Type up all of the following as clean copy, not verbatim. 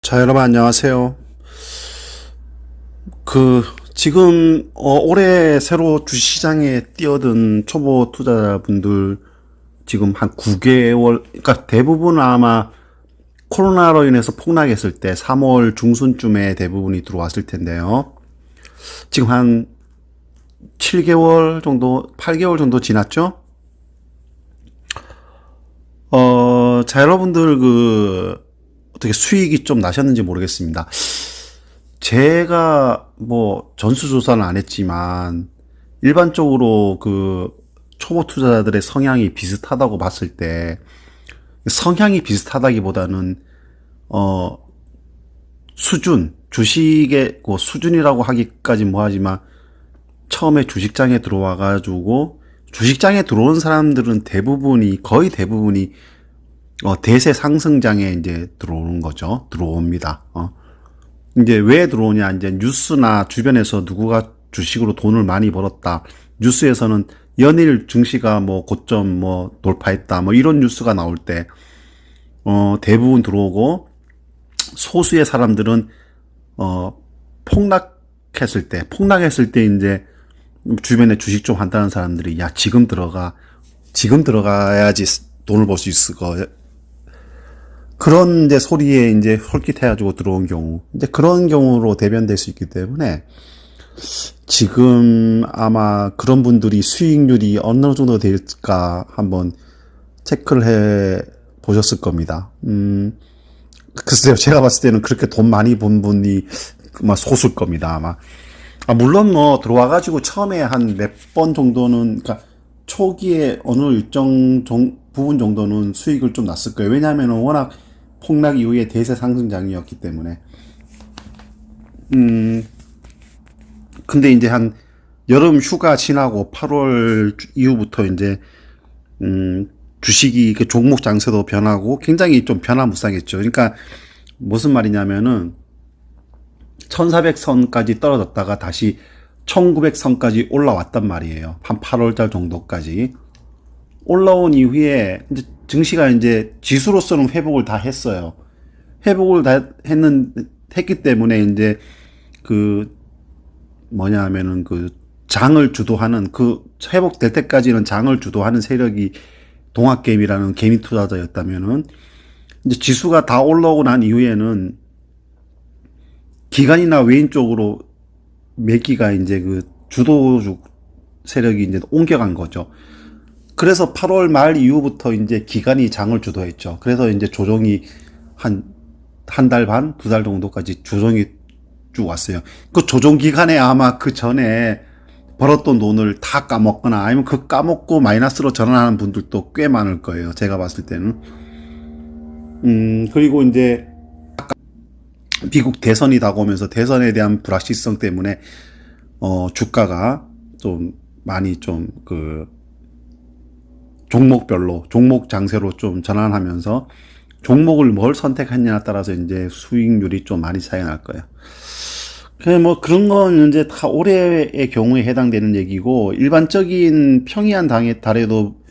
자, 여러분 안녕하세요. 지금 올해 새로 주시장에 뛰어든 초보 투자자분들 지금 한 9개월, 그러니까 대부분 아마 코로나로 인해서 폭락했을 때 3월 중순쯤에 대부분이 들어왔을 텐데요. 지금 한 7개월 정도, 8개월 정도 지났죠? 자, 여러분들 어떻게 수익이 좀 나셨는지 모르겠습니다. 제가 뭐 전수조사는 안 했지만 일반적으로 초보 투자자들의 성향이 비슷하다고 봤을 때, 성향이 비슷하다기보다는 어 주식의 수준이라고 하기까지 뭐하지만 처음에 주식장에 들어와 가지고 주식장에 들어온 사람들은 거의 대부분이 대세 상승장에 이제 들어오는 거죠. 들어옵니다. 이제 왜 들어오냐, 이제 뉴스나 주변에서 누구가 주식으로 돈을 많이 벌었다, 뉴스에서는 연일 증시가 뭐 고점 뭐 돌파했다, 뭐 이런 뉴스가 나올 때 대부분 들어오고, 소수의 사람들은 폭락했을 때 이제 주변에 주식 좀 한다는 사람들이, 야, 지금 들어가야지 돈을 벌 수 있을 거, 그런 이제 소리에 이제 홀깃해가지고 들어온 경우, 이제 그런 경우로 대변될 수 있기 때문에 지금 아마 그런 분들이 수익률이 어느 정도 될까 한번 체크를 해 보셨을 겁니다. 글쎄요, 제가 봤을 때는 그렇게 돈 많이 번 분이 아마 소수일 겁니다, 아마. 물론 뭐 들어와가지고 처음에 한 몇 번 정도는, 그러니까 초기에 어느 일정 부분 정도는 수익을 좀 났을 거예요. 왜냐하면 워낙 폭락 이후에 대세 상승장이었기 때문에. 근데 이제 한 여름 휴가 지나고 8월 이후부터 이제 주식이 종목 장세도 변하고 굉장히 좀 변화무쌍했죠. 그러니까 무슨 말이냐면은 1400선까지 떨어졌다가 다시 1900선까지 올라왔단 말이에요. 한 8월달 정도까지 올라온 이후에 이제 증시가 이제 지수로서는 회복을 다 했어요. 회복을 다 했기 때문에 이제 장을 주도하는, 회복될 때까지는 장을 주도하는 세력이 동학개미라는 개미 투자자였다면은, 이제 지수가 다 올라오고 난 이후에는 기관이나 외인 쪽으로 매기가 이제 주도주 세력이 이제 옮겨간 거죠. 그래서 8월 말 이후부터 이제 기관이 장을 주도했죠. 그래서 이제 조정이 한 달 반, 2달 정도까지 조정이 쭉 왔어요. 그 조정 기간에 아마 그 전에 벌었던 돈을 다 까먹거나 아니면 까먹고 마이너스로 전환하는 분들도 꽤 많을 거예요. 제가 봤을 때는. 그리고 이제 미국 대선이 다가오면서 대선에 대한 불확실성 때문에 주가가 좀 많이 종목별로 종목 장세로 좀 전환하면서 종목을 뭘 선택하느냐에 따라서 이제 수익률이 좀 많이 차이 날 거예요. 뭐 그런 건 이제 다 올해의 경우에 해당되는 얘기고, 일반적인 평이한 달에도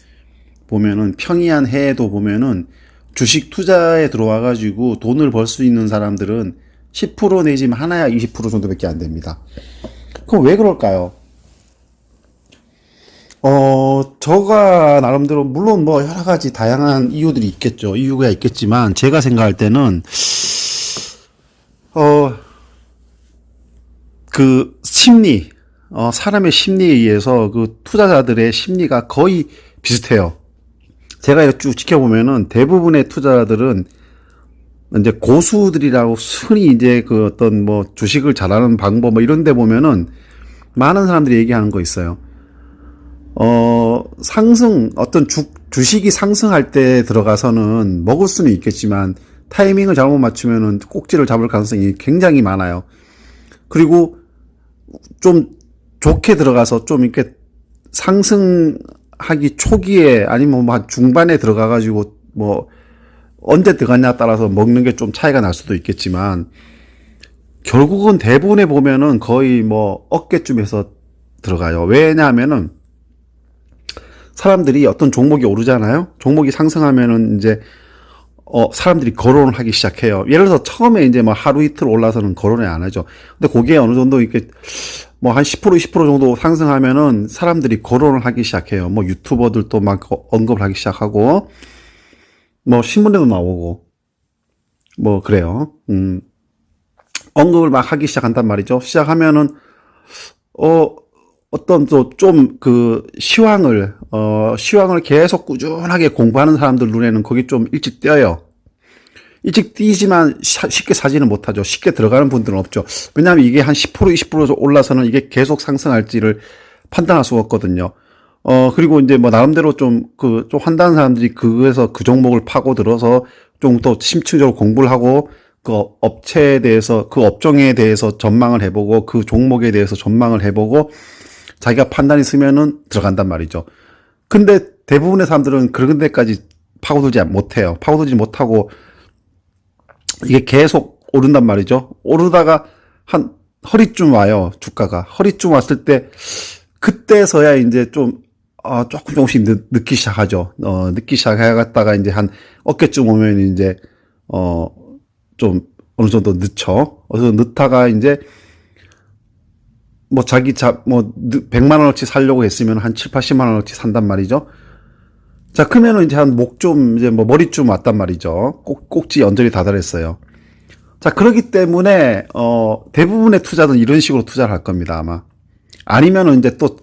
보면은, 평이한 해에도 보면은 주식 투자에 들어와 가지고 돈을 벌 수 있는 사람들은 10% 내지만 하나야 20% 정도밖에 안 됩니다. 그럼 왜 그럴까요? 저가 나름대로 물론 뭐 여러 가지 다양한 이유들이 있겠죠. 이유가 있겠지만 제가 생각할 때는 사람의 심리에 의해서 투자자들의 심리가 거의 비슷해요. 제가 이렇게 쭉 지켜보면은 대부분의 투자자들은 이제 고수들이라고 흔히 이제 어떤 뭐 주식을 잘하는 방법 뭐 이런 데 보면은 많은 사람들이 얘기하는 거 있어요. 주식이 상승할 때 들어가서는 먹을 수는 있겠지만 타이밍을 잘못 맞추면은 꼭지를 잡을 가능성이 굉장히 많아요. 그리고 좀 좋게 들어가서 좀 이렇게 상승하기 초기에 아니면 뭐 한 중반에 들어가가지고 뭐 언제 들어갔냐에 따라서 먹는 게 좀 차이가 날 수도 있겠지만, 결국은 대부분에 보면은 거의 뭐 어깨쯤에서 들어가요. 왜냐하면은 사람들이 어떤 종목이 오르잖아요. 종목이 상승하면은 이제 사람들이 거론을 하기 시작해요. 예를 들어서 처음에 이제 뭐 하루 이틀 올라서는 거론을 안 하죠. 근데 그게 어느 정도 이렇게 뭐 한 10% 20% 정도 상승하면은 사람들이 거론을 하기 시작해요. 뭐 유튜버들도 막 언급을 하기 시작하고 뭐 신문에도 나오고 뭐 그래요. 언급을 막 하기 시작한단 말이죠. 시작하면은 어떤 또 좀 그 시황을 계속 꾸준하게 공부하는 사람들 눈에는 거기 좀 일찍 띄어요. 일찍 띄지만 쉽게 사지는 못하죠. 쉽게 들어가는 분들은 없죠. 왜냐하면 이게 한 10% 20% 올라서는 이게 계속 상승할지를 판단할 수가 없거든요. 그리고 이제 뭐 나름대로 좀 한다는 사람들이 그에서 그 종목을 파고들어서 좀 더 심층적으로 공부를 하고 그 업체에 대해서 그 업종에 대해서 전망을 해보고 그 종목에 대해서 전망을 해보고 자기가 판단이 있으면은 들어간단 말이죠. 근데 대부분의 사람들은 그런 데까지 파고들지 못해요. 파고들지 못하고 이게 계속 오른단 말이죠. 오르다가 한 허리쯤 와요. 주가가. 허리쯤 왔을 때 그때서야 이제 좀 조금씩 늦기 시작하죠. 늦기 시작해갔다가 이제 한 어깨쯤 오면 이제 좀 어느 정도 늦죠. 그래서 늦다가 이제 뭐 100만 원어치 살려고 했으면 한 7, 80만 원어치 산단 말이죠. 자, 그러면은 이제 한 목좀 이제 뭐 머리쯤 왔단 말이죠. 꼭지 언저리 다다랐어요. 자, 그렇기 때문에 대부분의 투자는 이런 식으로 투자를 할 겁니다, 아마. 아니면은 이제 또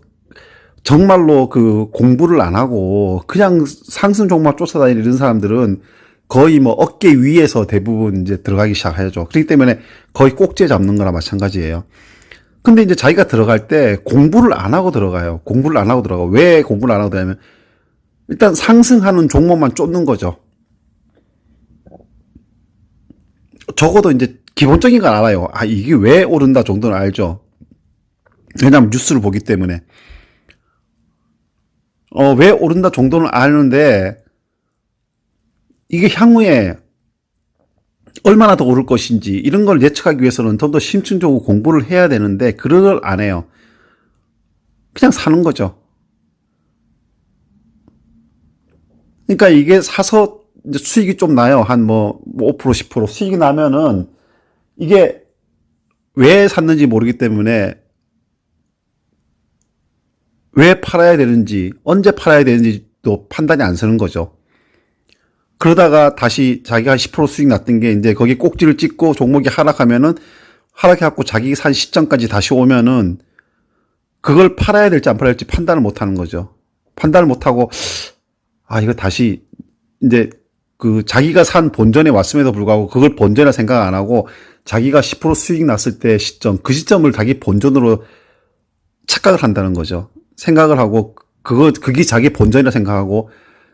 정말로 그 공부를 안 하고 그냥 상승 종목 쫓아다니는 이런 사람들은 거의 뭐 어깨 위에서 대부분 이제 들어가기 시작하죠. 그렇기 때문에 거의 꼭지에 잡는 거나 마찬가지예요. 근데 이제 자기가 들어갈 때 공부를 안 하고 들어가요. 공부를 안 하고 들어가. 왜 공부를 안 하고 들어가냐면 일단 상승하는 종목만 쫓는 거죠. 적어도 이제 기본적인 건 알아요. 이게 왜 오른다 정도는 알죠. 왜냐하면 뉴스를 보기 때문에. 왜 오른다 정도는 아는데 이게 향후에 얼마나 더 오를 것인지 이런 걸 예측하기 위해서는 좀 더 심층적으로 공부를 해야 되는데 그런 걸 안 해요. 그냥 사는 거죠. 그러니까 이게 사서 이제 수익이 좀 나요. 한 뭐 5% 10% 수익이 나면은 이게 왜 샀는지 모르기 때문에 왜 팔아야 되는지 언제 팔아야 되는지도 판단이 안 서는 거죠. 그러다가 다시 자기가 10% 수익 났던 게 이제 거기 꼭지를 찍고 종목이 하락하면은 하락해갖고 자기 산 시점까지 다시 오면은 그걸 팔아야 될지 안 팔아야 될지 판단을 못 하는 거죠. 판단을 못 하고 이거 다시 이제 그 자기가 산 본전에 왔음에도 불구하고 그걸 본전이라 생각 안 하고 자기가 10% 수익 났을 때 시점, 그 시점을 자기 본전으로 착각을 한다는 거죠. 생각을 하고 그게 자기 본전이라 생각하고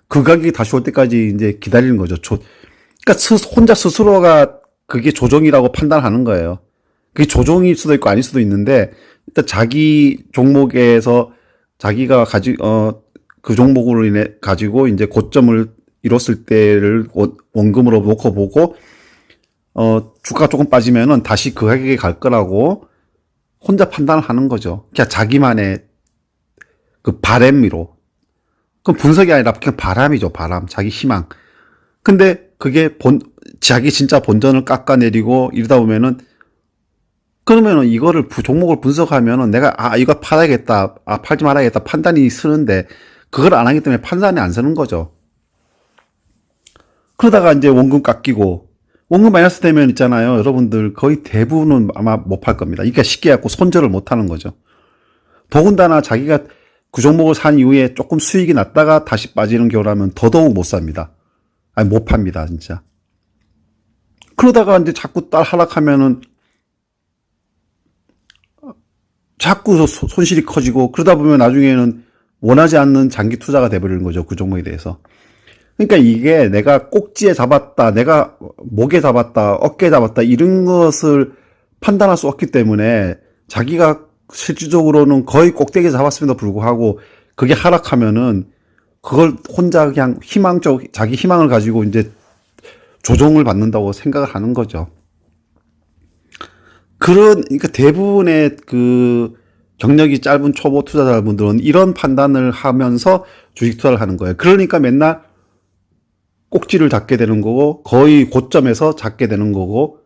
그 가격이 다시 올 때까지 이제 기다리는 거죠. 그러니까 혼자 스스로가 그게 조정이라고 판단하는 거예요. 그게 조정일 수도 있고 아닐 수도 있는데 일단 자기 종목에서 자기가 그 종목으로 인해 가지고 이제 고점을 이뤘을 때를 원금으로 놓고 보고 주가가 조금 빠지면은 다시 그 가격에 갈 거라고 혼자 판단을 하는 거죠. 그냥 자기만의 그 바램으로. 그건 분석이 아니라 그냥 바람이죠, 바람. 자기 희망. 근데 그게 자기 진짜 본전을 깎아내리고 이러다 보면은 그러면은 이거를 종목을 분석하면은 내가 이거 팔아야겠다, 팔지 말아야겠다 판단이 서는데 그걸 안 하기 때문에 판단이 안 서는 거죠. 그러다가 이제 원금 깎이고 원금 마이너스 되면 있잖아요. 여러분들 거의 대부분은 아마 못 팔 겁니다. 그러니까 쉽게 갖고 손절을 못 하는 거죠. 더군다나 자기가 그 종목을 산 이후에 조금 수익이 났다가 다시 빠지는 경우라면 더더욱 못 삽니다. 못 팝니다, 진짜. 그러다가 이제 자꾸 하락하면은 자꾸 손실이 커지고 그러다 보면 나중에는 원하지 않는 장기 투자가 돼버리는 거죠, 그 종목에 대해서. 그러니까 이게 내가 꼭지에 잡았다, 내가 목에 잡았다, 어깨에 잡았다 이런 것을 판단할 수 없기 때문에 자기가 실질적으로는 거의 꼭대기에 잡았음에도 불구하고 그게 하락하면은 그걸 혼자 그냥 자기 희망을 가지고 이제 조종을 받는다고 생각을 하는 거죠. 그러니까 대부분의 그 경력이 짧은 초보 투자자분들은 이런 판단을 하면서 주식 투자를 하는 거예요. 그러니까 맨날 꼭지를 잡게 되는 거고, 거의 고점에서 잡게 되는 거고,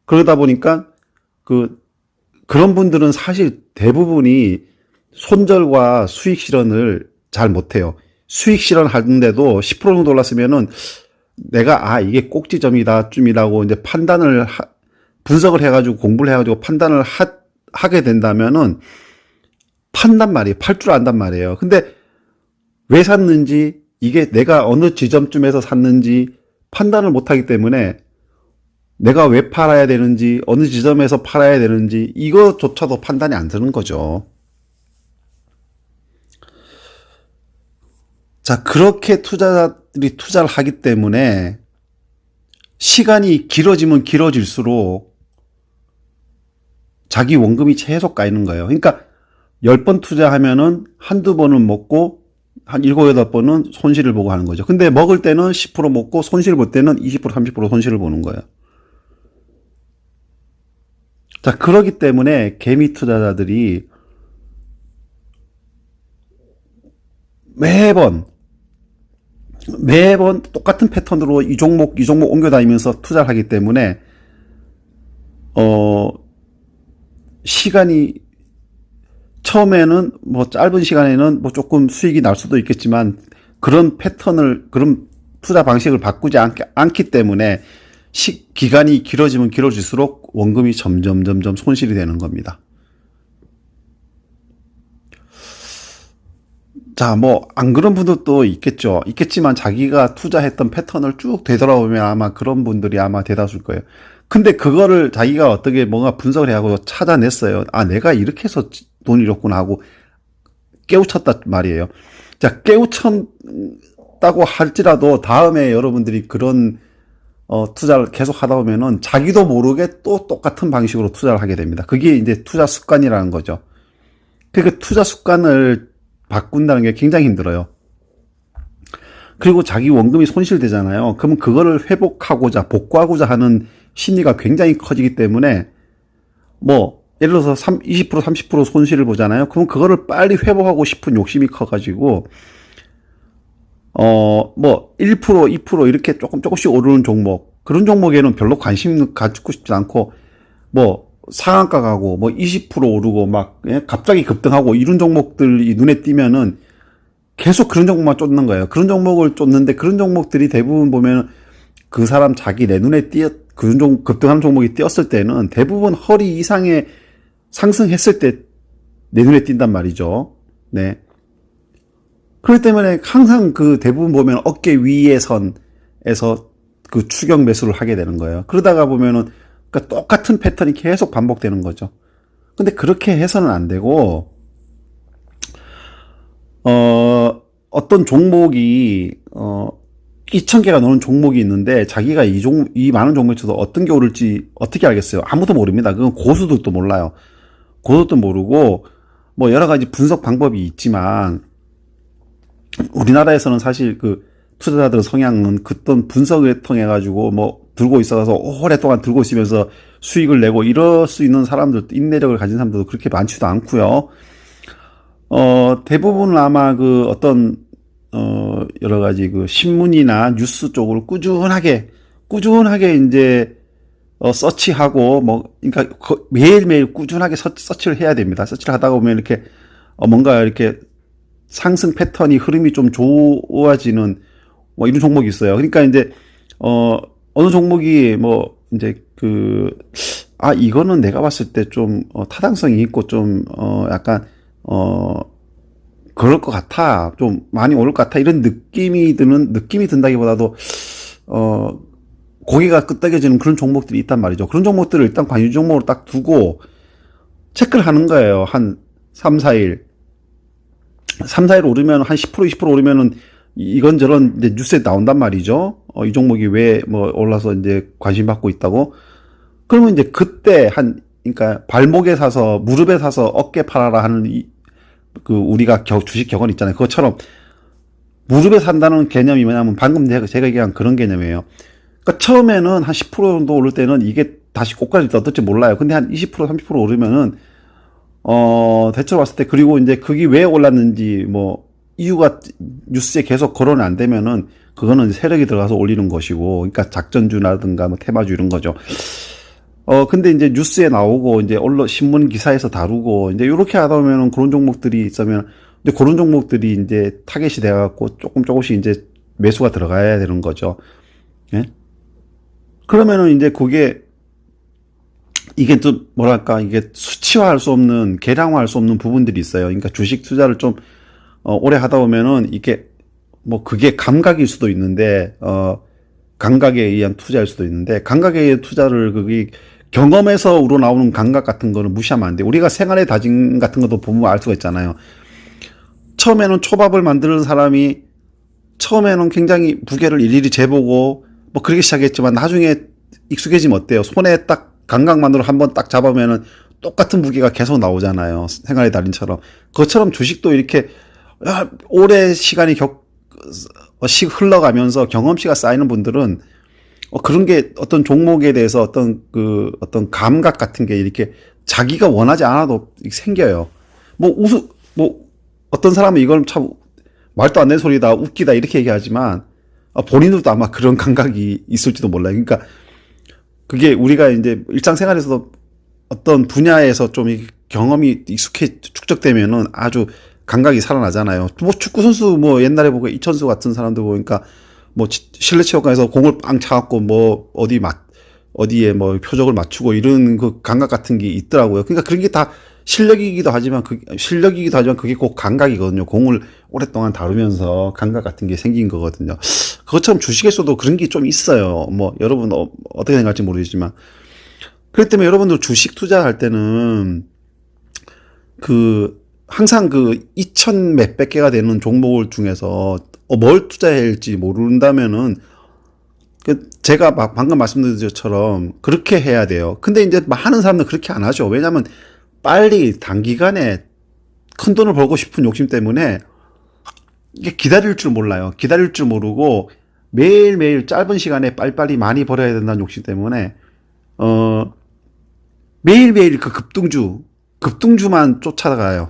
그러다 보니까 그런 분들은 사실 대부분이 손절과 수익 실현을 잘 못해요. 수익 실현 하는데도 10% 정도 올랐으면은 내가 이게 꼭지점이다 쯤이라고 이제 분석을 해가지고 공부를 해가지고 판단을 하게 된다면은 판단 말이에요. 팔 줄 안단 말이에요. 근데 왜 샀는지, 이게 내가 어느 지점쯤에서 샀는지 판단을 못하기 때문에 내가 왜 팔아야 되는지, 어느 지점에서 팔아야 되는지 이것조차도 판단이 안 되는 거죠. 자, 그렇게 투자자들이 투자를 하기 때문에 시간이 길어지면 길어질수록 자기 원금이 계속 까이는 거예요. 그러니까 10번 투자하면은 한두 번은 먹고 한 7, 8번은 손실을 보고 하는 거죠. 근데 먹을 때는 10% 먹고 손실 볼 때는 20%, 30% 손실을 보는 거예요. 자, 그러기 때문에 개미 투자자들이 매번 똑같은 패턴으로 이 종목 옮겨 다니면서 투자를 하기 때문에 시간이 처음에는 뭐 짧은 시간에는 뭐 조금 수익이 날 수도 있겠지만 그런 투자 방식을 바꾸지 않기 때문에 기간이 길어지면 길어질수록 원금이 점점 손실이 되는 겁니다. 자, 뭐 안 그런 분들도 있겠지만 자기가 투자했던 패턴을 쭉 되돌아보면 아마 그런 분들이 아마 대다수일 거예요. 근데 그거를 자기가 어떻게 뭔가 분석을 해가지고 찾아냈어요. 내가 이렇게 해서 돈이 잃었구나 하고 깨우쳤단 말이에요. 자, 깨우쳤다고 할지라도 다음에 여러분들이 그런 투자를 계속 하다 보면은 자기도 모르게 또 똑같은 방식으로 투자를 하게 됩니다. 그게 이제 투자 습관이라는 거죠. 그러니까 투자 습관을 바꾼다는 게 굉장히 힘들어요. 그리고 자기 원금이 손실되잖아요. 그러면 그거를 복구하고자 하는 심리가 굉장히 커지기 때문에 뭐 예를 들어서 20%, 30% 손실을 보잖아요. 그럼 그거를 빨리 회복하고 싶은 욕심이 커가지고 뭐 1%, 2% 이렇게 조금씩 오르는 종목, 그런 종목에는 별로 관심 가지고 싶지 않고 뭐 상한가 가고 뭐 20% 오르고 막 갑자기 급등하고 이런 종목들이 눈에 띄면은 계속 그런 종목만 쫓는 거예요. 그런 종목을 쫓는데 그런 종목들이 대부분 보면 그 사람 자기 내 눈에 급등하는 종목이 띄었을 때는 대부분 허리 이상의 상승했을 때 내 눈에 띈단 말이죠. 네. 그렇기 때문에 항상 대부분 보면 어깨 위의 선에서 추격 매수를 하게 되는 거예요. 그러다가 보면은 그러니까 똑같은 패턴이 계속 반복되는 거죠. 근데 그렇게 해서는 안 되고, 어떤 종목이, 2,000개가 노는 종목이 있는데, 자기가 이 많은 종목에 있어서 어떤 게 오를지 어떻게 알겠어요? 아무도 모릅니다. 그건 고수들도 몰라요. 고수도 모르고, 뭐 여러 가지 분석 방법이 있지만, 우리나라에서는 사실 투자자들의 성향은 어떤 분석을 통해 가지고 뭐 들고 있어서 오랫동안 들고 있으면서 수익을 내고 이럴 수 있는 사람들, 인내력을 가진 사람들도 그렇게 많지도 않고요. 대부분은 아마 여러 가지 신문이나 뉴스 쪽으로 꾸준하게 이제 서치하고 그러니까 매일매일 꾸준하게 서치를 해야 됩니다. 서치를 하다 보면 이렇게 뭔가 이렇게 상승 패턴이 흐름이 좀 좋아지는 뭐 이런 종목이 있어요. 그러니까 이제 어느 종목이 이제 이거는 내가 봤을 때 좀 타당성이 있고 좀 약간 그럴 것 같아, 좀 많이 오를 것 같아, 이런 느낌이 든다기보다도 고개가 끄덕여지는 그런 종목들이 있단 말이죠. 그런 종목들을 일단 관심 종목으로 딱 두고 체크를 하는 거예요. 한 3, 4일 오르면 한 10%, 20% 오르면은 이건저런 이제 뉴스에 나온단 말이죠. 이 종목이 왜 올라서 이제 관심 받고 있다고. 그러면 이제 그때 그러니까 발목에 사서 무릎에 사서 어깨 팔아라 하는 우리가 주식 격언 있잖아요. 그것처럼 무릎에 산다는 개념이 뭐냐면 방금 제가 얘기한 그런 개념이에요. 그러니까 처음에는 한 10% 정도 오를 때는 이게 다시 고가를 어떨지 몰라요. 근데 한 20%, 30% 오르면은 대체로 봤을 때, 그리고 이제 그게 왜 올랐는지, 이유가 뉴스에 계속 거론이 안 되면은, 그거는 세력이 들어가서 올리는 것이고, 그러니까 작전주라든가 뭐 테마주 이런 거죠. 근데 이제 뉴스에 나오고, 이제 언론, 신문 기사에서 다루고, 이제 이렇게 하다 보면은 그런 종목들이 있으면, 이제 그런 종목들이 이제 타겟이 돼갖고 조금씩 이제 매수가 들어가야 되는 거죠. 예? 그러면은 이제 그게, 이게 좀 뭐랄까, 이게 수치화할 수 없는, 계량화할 수 없는 부분들이 있어요. 그러니까 주식 투자를 좀, 오래 하다 보면은 이게, 뭐 그게 감각일 수도 있는데, 감각에 의한 투자일 수도 있는데, 감각에 의한 투자를 그게 경험에서 우러나오는 감각 같은 거는 무시하면 안 돼. 우리가 생활의 다짐 같은 것도 보면 알 수가 있잖아요. 처음에는 초밥을 만드는 사람이 처음에는 굉장히 무게를 일일이 재보고 뭐 그렇게 시작했지만 나중에 익숙해지면 어때요? 손에 딱 감각만으로 한번 딱 잡으면은 똑같은 무게가 계속 나오잖아요. 생활의 달인처럼. 그것처럼 주식도 이렇게 오래 시간이 흘러가면서 경험치가 쌓이는 분들은 그런 게 어떤 종목에 대해서 어떤 감각 같은 게 이렇게 자기가 원하지 않아도 생겨요. 뭐 어떤 사람은 이걸 참 말도 안 되는 소리다, 웃기다 이렇게 얘기하지만 본인들도 아마 그런 감각이 있을지도 몰라요. 그러니까 그게 우리가 이제 일상생활에서도 어떤 분야에서 좀 경험이 축적되면은 아주 감각이 살아나잖아요. 뭐 축구 선수 뭐 옛날에 보고 이천수 같은 사람들 보니까 뭐 실내 체육관에서 공을 빵 차갖고 뭐 어디에 뭐 표적을 맞추고 이런 그 감각 같은 게 있더라고요. 그러니까 그런 게 다 실력이기도 하지만 그게 꼭 감각이거든요. 공을 오랫동안 다루면서 감각 같은 게 생긴 거거든요. 그것처럼 주식에서도 그런 게 좀 있어요. 뭐 여러분 어떻게 생각할지 모르겠지만 그렇기 때문에 여러분들 주식 투자할 때는 항상 2천 몇백 개가 되는 종목을 중에서 뭘 투자해야 할지 모른다면은 제가 방금 말씀드린 것처럼 그렇게 해야 돼요. 근데 이제 많은 사람들은 그렇게 안 하죠. 왜냐하면 빨리 단기간에 큰 돈을 벌고 싶은 욕심 때문에 이게 기다릴 줄 몰라요. 기다릴 줄 모르고 매일매일 짧은 시간에 빨리빨리 많이 벌어야 된다는 욕심 때문에 매일매일 그 급등주만 쫓아가요.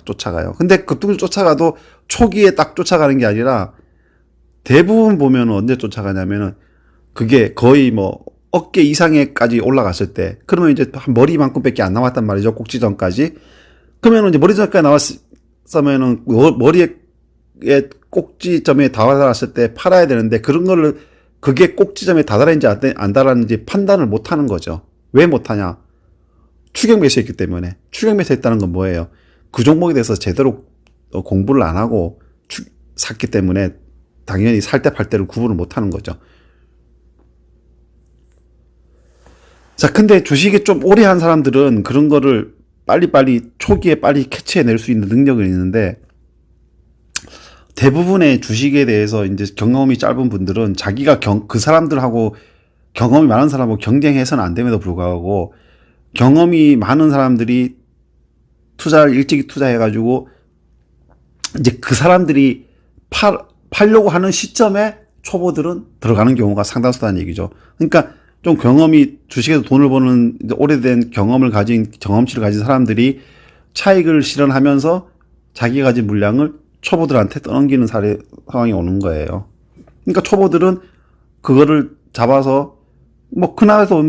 근데 급등주 쫓아가도 초기에 딱 쫓아가는 게 아니라 대부분 보면 언제 쫓아가냐면은 그게 거의 뭐 어깨 이상에까지 올라갔을 때 그러면 이제 한 머리만큼밖에 안 남았단 말이죠. 꼭지점까지. 그러면 이제 머리점까지 나왔으면은 머리에 꼭지점에 달았을 때 팔아야 되는데 그런 거를 그게 꼭지점에 다다랐는지 안 달았는지 판단을 못 하는 거죠. 왜 못 하냐? 추격 매수했기 때문에. 추격 매수했다는 건 뭐예요? 그 종목에 대해서 제대로 공부를 안 하고 샀기 때문에 당연히 살 때 팔 때를 구분을 못 하는 거죠. 자, 근데 주식에 좀 오래 한 사람들은 그런 거를 초기에 빨리 캐치해낼 수 있는 능력이 있는데 대부분의 주식에 대해서 이제 경험이 짧은 분들은 자기가 그 사람들하고 경험이 많은 사람하고 경쟁해서는 안 됨에도 불구하고 경험이 많은 사람들이 투자를 일찍이 투자해가지고 이제 그 사람들이 팔려고 하는 시점에 초보들은 들어가는 경우가 상당수다는 얘기죠. 그러니까 좀 주식에서 돈을 버는 오래된 경험치를 가진 사람들이 차익을 실현하면서 자기가 가진 물량을 초보들한테 떠넘기는 상황이 오는 거예요. 그러니까 초보들은 그거를 잡아서 뭐 그날에도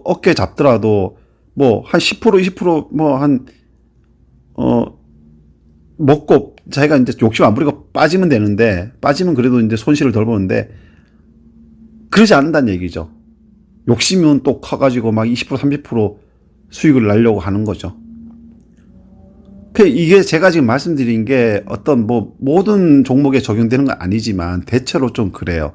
어깨 잡더라도 뭐 한 10% 20% 먹고 자기가 이제 욕심 안 부리고 빠지면 그래도 이제 손실을 덜 보는데 그러지 않는다는 얘기죠. 욕심은 또 커가지고 막 20% 30% 수익을 내려고 하는 거죠. 이게 제가 지금 말씀드린 게 어떤 모든 종목에 적용되는 건 아니지만 대체로 좀 그래요.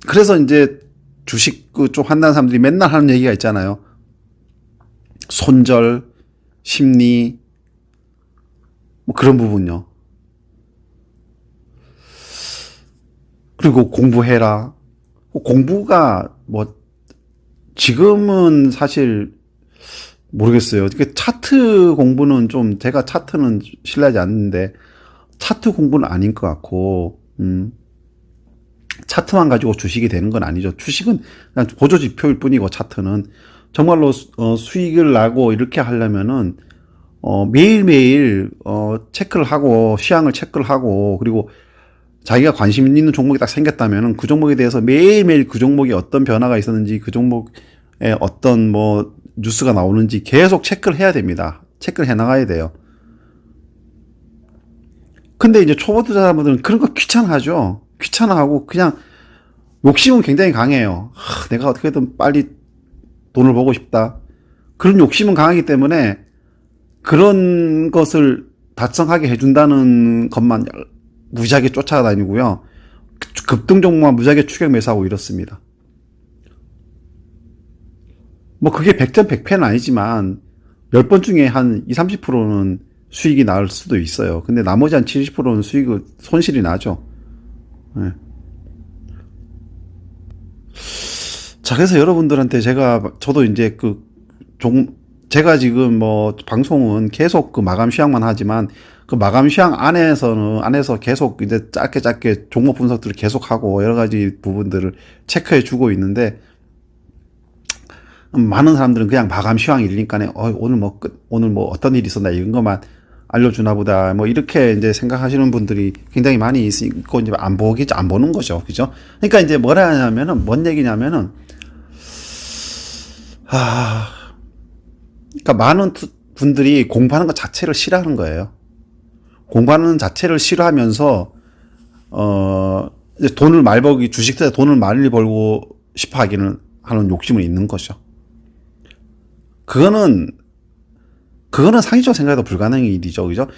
그래서 이제 주식 좀 한다는 사람들이 맨날 하는 얘기가 있잖아요. 손절, 심리, 뭐 그런 부분요. 그리고 공부해라. 공부가 지금은 사실 모르겠어요. 차트 공부는 제가 차트는 신뢰하지 않는데, 차트 공부는 아닌 것 같고, 차트만 가지고 주식이 되는 건 아니죠. 주식은 그냥 보조지표일 뿐이고, 차트는. 정말로, 수익을 나고 이렇게 하려면은, 매일매일, 체크를 하고, 시황을 체크를 하고, 그리고 자기가 관심 있는 종목이 딱 생겼다면은 그 종목에 대해서 매일매일 그 종목이 어떤 변화가 있었는지 그 종목에 어떤 뭐 뉴스가 나오는지 계속 체크를 해야 됩니다. 체크를 해 나가야 돼요. 근데 이제 초보 투자자분들은 그런 거 귀찮아하죠. 귀찮아하고 그냥 욕심은 굉장히 강해요. 내가 어떻게든 빨리 돈을 벌고 싶다. 그런 욕심은 강하기 때문에 그런 것을 달성하게 해준다는 것만 무지하게 쫓아다니고요. 급등 종목만 무지하게 추격 매수하고 이렇습니다. 뭐 그게 100점 100패는 아니지만 10번 중에 한 20, 30%는 수익이 날 수도 있어요. 근데 나머지 한 70%는 손실이 나죠. 네. 자, 그래서 여러분들한테 저도 이제 제가 지금 뭐 방송은 계속 그 마감 시황만 하지만 그 마감 시황 안에서 계속 이제 짧게 종목 분석들을 계속 하고 여러 가지 부분들을 체크해 주고 있는데 많은 사람들은 그냥 마감 시황 일리니까 오늘 뭐 어떤 일이 있었나 이런 것만 알려주나 보다 뭐 이렇게 이제 생각하시는 분들이 굉장히 많이 있고 이제 안 보는 거죠. 그죠? 그러니까 이제 뭐라 하냐면은 뭔 얘기냐면은 그러니까 많은 분들이 공부하는 것 자체를 싫어하는 거예요. 공부하는 자체를 싫어하면서 이제 주식 투자에 돈을 많이 벌고 싶어 하는 욕심은 있는 거죠. 그거는 상식적으로 생각해도 불가능한 일이죠. 그죠?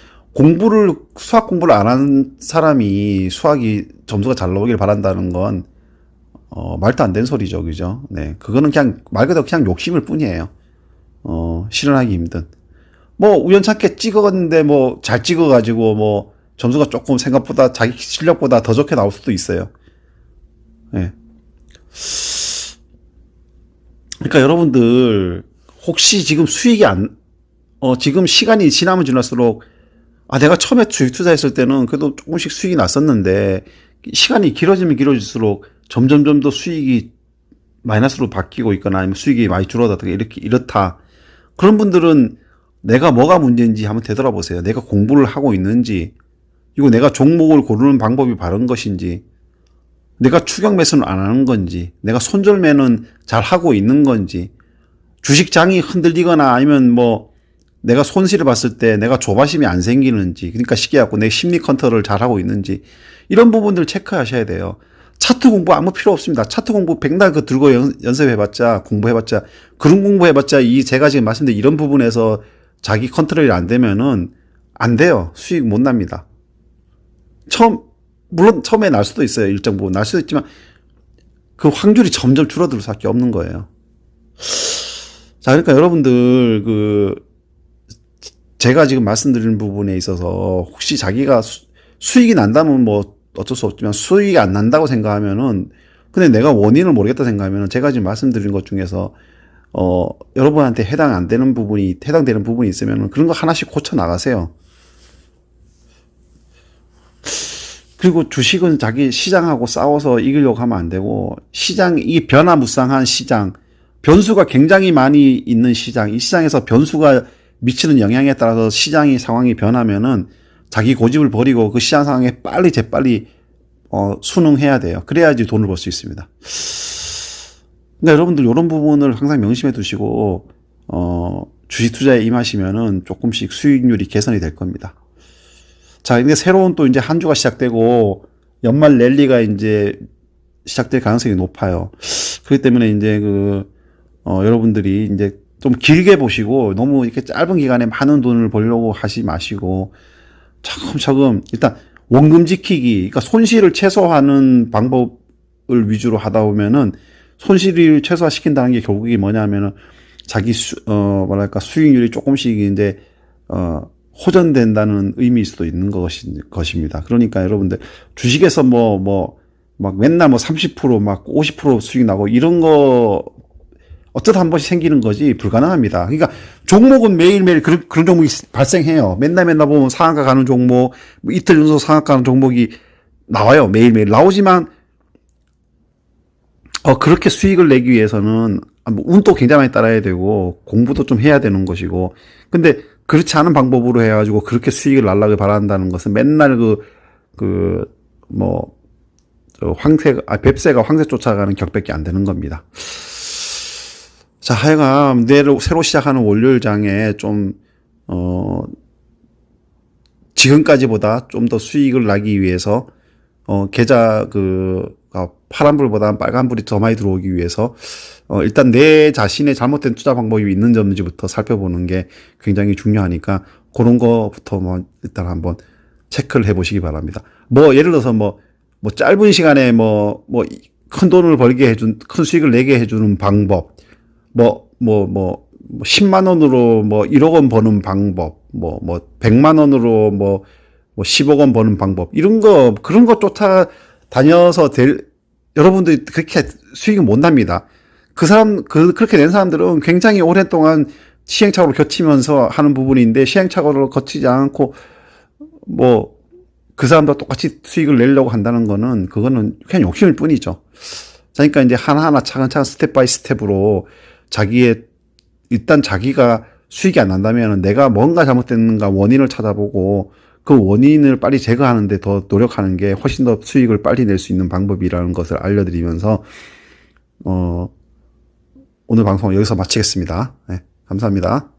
수학 공부를 안 한 사람이 수학이 점수가 잘 나오길 바란다는 건, 말도 안 되는 소리죠. 그죠? 네. 그거는 그냥, 말 그대로 그냥 욕심일 뿐이에요. 실현하기 힘든. 뭐, 우연찮게 찍었는데, 뭐, 잘 찍어가지고, 뭐, 점수가 조금 생각보다 자기 실력보다 더 좋게 나올 수도 있어요. 네. 그러니까 여러분들, 혹시 지금 지금 시간이 지나면 지날수록, 내가 처음에 주식 투자했을 때는 그래도 조금씩 수익이 났었는데, 시간이 길어지면 길어질수록 점점 더 수익이 마이너스로 바뀌고 있거나 아니면 수익이 많이 줄어들다, 이렇다. 그런 분들은 내가 뭐가 문제인지 한번 되돌아보세요. 내가 공부를 하고 있는지, 이거 내가 종목을 고르는 방법이 바른 것인지, 내가 추격 매수는 안 하는 건지, 내가 손절매는 잘 하고 있는 건지, 주식장이 흔들리거나 아니면 뭐 내가 손실을 봤을 때 내가 조바심이 안 생기는지, 그러니까 쉽게 갖고 내 심리 컨트롤을 잘 하고 있는지, 이런 부분들 체크하셔야 돼요. 차트 공부 아무 필요 없습니다. 차트 공부 백날 들고 연습해봤자, 공부해봤자, 그런 공부해봤자 제가 지금 말씀드린 이런 부분에서 자기 컨트롤이 안 되면은 안 돼요. 수익 못 납니다. 물론 처음에 날 수도 있어요. 일정 부분 날 수도 있지만 그 확률이 점점 줄어들 수밖에 없는 거예요. 자, 그러니까 여러분들 제가 지금 말씀드리는 부분에 있어서 혹시 자기가 수익이 난다면 뭐 어쩔 수 없지만 수익이 안 난다고 생각하면은, 근데 내가 원인을 모르겠다 생각하면은 제가 지금 말씀드린 것 중에서 여러분한테 해당되는 부분이 있으면은 그런 거 하나씩 고쳐 나가세요. 그리고 주식은 자기 시장하고 싸워서 이기려고 하면 안 되고, 이 변화무쌍한 시장, 변수가 굉장히 많이 있는 시장, 이 시장에서 변수가 미치는 영향에 따라서 시장의 상황이 변하면은 자기 고집을 버리고 그 시장 상황에 재빨리 순응해야 돼요. 그래야지 돈을 벌 수 있습니다. 그러니까 여러분들 이런 부분을 항상 명심해 두시고 주식 투자에 임하시면은 조금씩 수익률이 개선이 될 겁니다. 자, 근데 새로운 또 이제 한 주가 시작되고 연말 랠리가 이제 시작될 가능성이 높아요. 그렇기 때문에 이제 여러분들이 이제 좀 길게 보시고 너무 이렇게 짧은 기간에 많은 돈을 벌려고 하지 마시고 차근차근 일단 원금 지키기, 그러니까 손실을 최소화하는 방법을 위주로 하다 보면은 손실을 최소화시킨다는 게 결국이 뭐냐면은 자기 수익률이 조금씩 이제 호전된다는 의미일 수도 있는 것입니다. 그러니까 여러분들 주식에서 막 맨날 30% 막 50% 수익 나고 이런 거 어쩌다 한 번씩 생기는 거지 불가능합니다. 그러니까 종목은 매일매일 그런 종목이 발생해요. 맨날 보면 상한가 가는 종목, 이틀 연속 상한가 가는 종목이 나와요. 매일매일 나오지만 그렇게 수익을 내기 위해서는 운도 굉장히 많이 따라야 되고 공부도 좀 해야 되는 것이고, 근데 그렇지 않은 방법으로 해가지고 그렇게 수익을 날라길 바란다는 것은 맨날 뱁새가 황새 쫓아가는 격밖에 안 되는 겁니다. 자, 하여간 내일 새로 시작하는 월요일장에 좀 지금까지보다 좀 더 수익을 나기 위해서 계좌 파란불보다는 빨간불이 더 많이 들어오기 위해서 일단 내 자신의 잘못된 투자 방법이 있는지 없는지부터 살펴보는 게 굉장히 중요하니까 그런 거부터 일단 한번 체크를 해보시기 바랍니다. 예를 들어서 짧은 시간에 큰 돈을 벌게 큰 수익을 내게 해주는 방법, 10만 원으로 1억 원 버는 방법, 100만 원으로 10억 원 버는 방법, 그런 거 쫓아다녀서 여러분들이 그렇게 수익을 못 납니다. 그렇게 낸 사람들은 굉장히 오랫동안 시행착오를 거치면서 하는 부분인데, 시행착오를 거치지 않고, 그 사람도 똑같이 수익을 내려고 한다는 그거는 그냥 욕심일 뿐이죠. 그러니까 이제 하나하나 차근차근 스텝 바이 스텝으로 일단 자기가 수익이 안 난다면 내가 뭔가 잘못됐는가 원인을 찾아보고 그 원인을 빨리 제거하는데 더 노력하는 게 훨씬 더 수익을 빨리 낼 수 있는 방법이라는 것을 알려드리면서 오늘 방송 여기서 마치겠습니다. 네, 감사합니다.